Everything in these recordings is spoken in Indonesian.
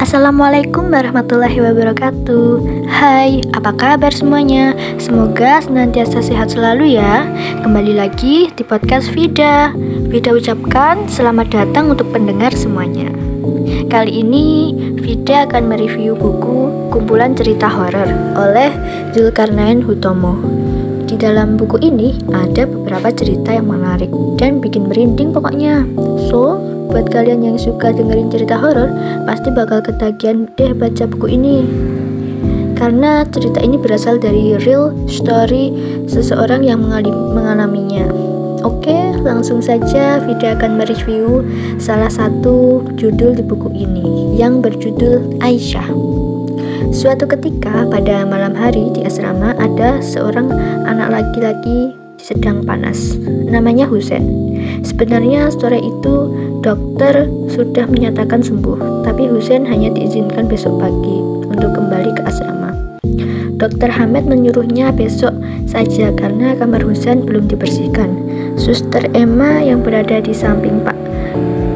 Assalamualaikum warahmatullahi wabarakatuh. Hai, apa kabar semuanya? Semoga senantiasa sehat selalu ya. Kembali lagi di podcast Vida. Vida ucapkan selamat datang untuk pendengar semuanya. Kali ini Vida akan mereview buku Kumpulan Cerita Horor oleh Zulkarnain Hutomo. Di dalam buku ini ada beberapa cerita yang menarik dan bikin merinding pokoknya. So, buat kalian yang suka dengerin cerita horor, pasti bakal ketagihan deh baca buku ini. Karena cerita ini berasal dari real story seseorang yang mengalaminya. Oke, langsung saja Vida akan mereview salah satu judul di buku ini yang berjudul Aisyah. Suatu ketika pada malam hari di asrama ada seorang anak laki-laki sedang panas. Namanya Husein. Sebenarnya sore itu dokter sudah menyatakan sembuh, tapi Husein hanya diizinkan besok pagi untuk kembali ke asrama. Dokter Hamid menyuruhnya besok saja karena kamar Husein belum dibersihkan. Suster Emma yang berada di samping Pak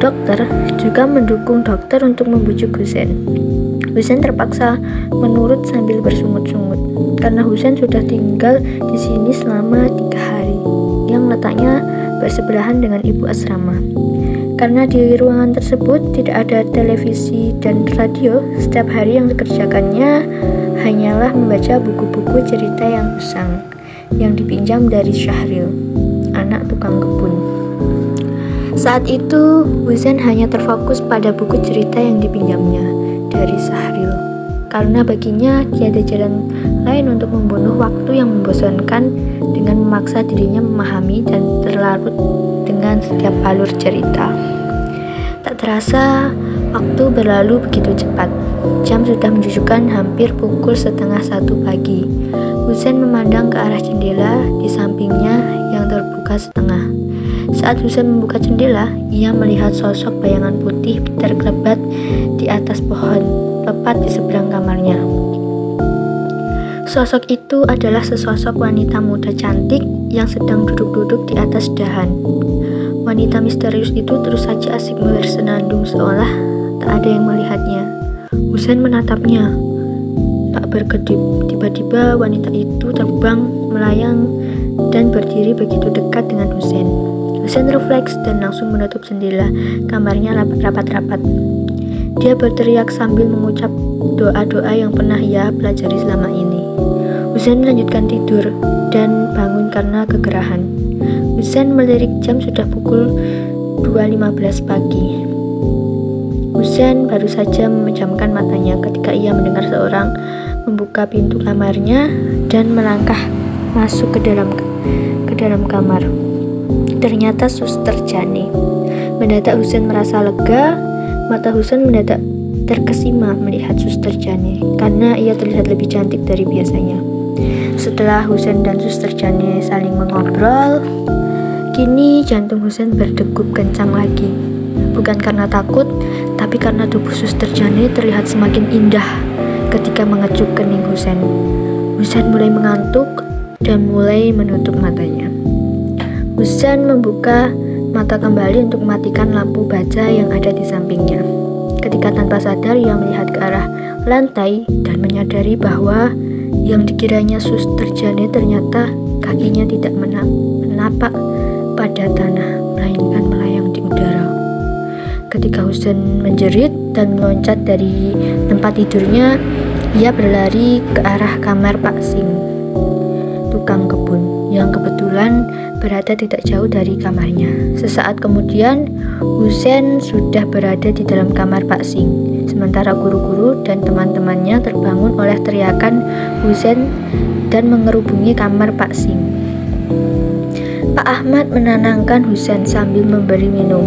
Dokter juga mendukung dokter untuk membujuk Husein. Husein terpaksa menurut sambil bersungut-sungut karena Husein sudah tinggal di sini selama 3 hari yang letaknya bersebelahan dengan ibu asrama. Karena di ruangan tersebut tidak ada televisi dan radio, setiap hari yang dikerjakannya hanyalah membaca buku-buku cerita yang usang yang dipinjam dari Syahril, anak tukang kebun. Saat itu Husein hanya terfokus pada buku cerita yang dipinjamnya dari Syahril, karena baginya tiada jalan lain untuk membunuh waktu yang membosankan dengan memaksa dirinya memahami dan terlarut dengan setiap alur cerita. Tak terasa, waktu berlalu begitu cepat. Jam sudah menunjukkan hampir pukul 12:30 pagi. Husein memandang ke arah jendela di sampingnya yang terbuka setengah. Saat Husein membuka jendela, ia melihat sosok bayangan putih terkelebat di atas pohon tepat di seberang kamarnya. Sosok itu adalah sesosok wanita muda cantik yang sedang duduk-duduk di atas dahan. Wanita misterius itu terus saja asik bersenandung seolah tak ada yang melihatnya. Husein menatapnya, tak berkedip. Tiba-tiba wanita itu terbang, melayang, dan berdiri begitu dekat dengan Husein. Husein refleks dan langsung menutup jendela kamarnya rapat-rapat. Dia berteriak sambil mengucap doa-doa yang pernah ia pelajari selama ini. Husein melanjutkan tidur dan bangun karena kegerahan. Husein melirik jam, sudah pukul 2:15 pagi. Husein baru saja memejamkan matanya ketika ia mendengar seorang membuka pintu kamarnya dan melangkah masuk ke dalam kamar. Ternyata Suster Jani. Mendadak Husein merasa lega. Mata Husein mendadak terkesima melihat Suster Jani karena ia terlihat lebih cantik dari biasanya. Setelah Husein dan Suster Jani saling mengobrol, kini jantung Husein berdegup kencang lagi. Bukan karena takut, tapi karena tubuh Suster Jani terlihat semakin indah ketika mengecup kening Husein. Husein mulai mengantuk dan mulai menutup matanya. Husein membuka mata kembali untuk mematikan lampu baja yang ada di sampingnya. Ketika tanpa sadar ia melihat ke arah lantai dan menyadari bahwa yang dikiranya Suster Jani ternyata kakinya tidak menapak pada tanah, melainkan melayang di udara. Ketika Husein menjerit dan meloncat dari tempat tidurnya, ia berlari ke arah kamar Pak Sim, tukang kebun, yang kebetulan berada tidak jauh dari kamarnya. Sesaat kemudian, Husein sudah berada di dalam kamar Pak Sing, sementara guru-guru dan teman-temannya terbangun oleh teriakan Husein dan mengerubungi kamar Pak Sing. Pak Ahmad menenangkan Husein sambil memberi minum.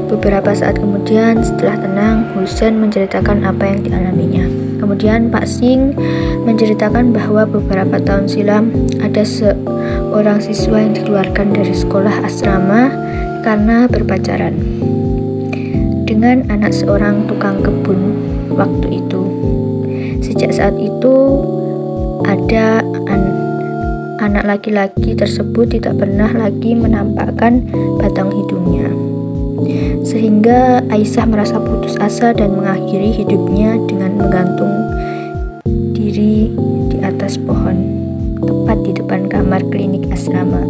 Beberapa saat kemudian, setelah tenang, Husein menceritakan apa yang dialaminya. Kemudian Pak Sing menceritakan bahwa beberapa tahun silam ada seorang siswa yang dikeluarkan dari sekolah asrama karena berpacaran dengan anak seorang tukang kebun waktu itu. Sejak saat itu ada anak laki-laki tersebut tidak pernah lagi menampakkan batang hidungnya. sehingga Aisyah merasa putus asa dan mengakhiri hidupnya dengan menggantung diri di atas pohon, tepat di depan kamar klinik asrama.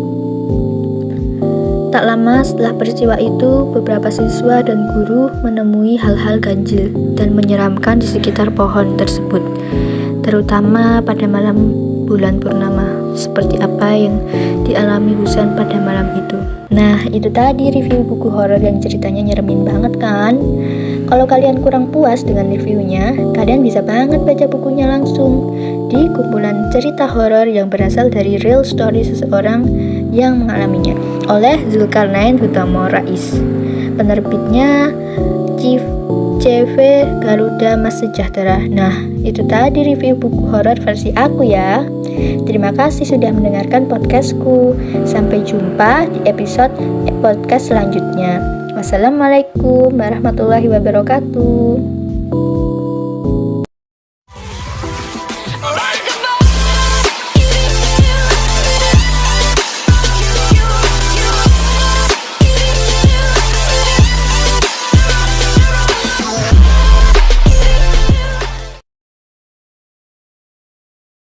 Tak lama setelah peristiwa itu, beberapa siswa dan guru menemui hal-hal ganjil dan menyeramkan di sekitar pohon tersebut, terutama pada malam bulan purnama, seperti apa yang dialami Husan pada malam itu. Nah, itu tadi review buku horor yang ceritanya nyeremin banget kan? Kalau kalian kurang puas dengan reviewnya, kalian bisa banget baca bukunya langsung di kumpulan cerita horor yang berasal dari real story seseorang yang mengalaminya, oleh Zulkarnain Hutomo Rais. Penerbitnya CV Garuda Mas Sejahtera. Nah, itu tadi review buku horor versi aku ya. Terima kasih sudah mendengarkan podcastku. Sampai jumpa di episode podcast selanjutnya. Wassalamualaikum warahmatullahi wabarakatuh.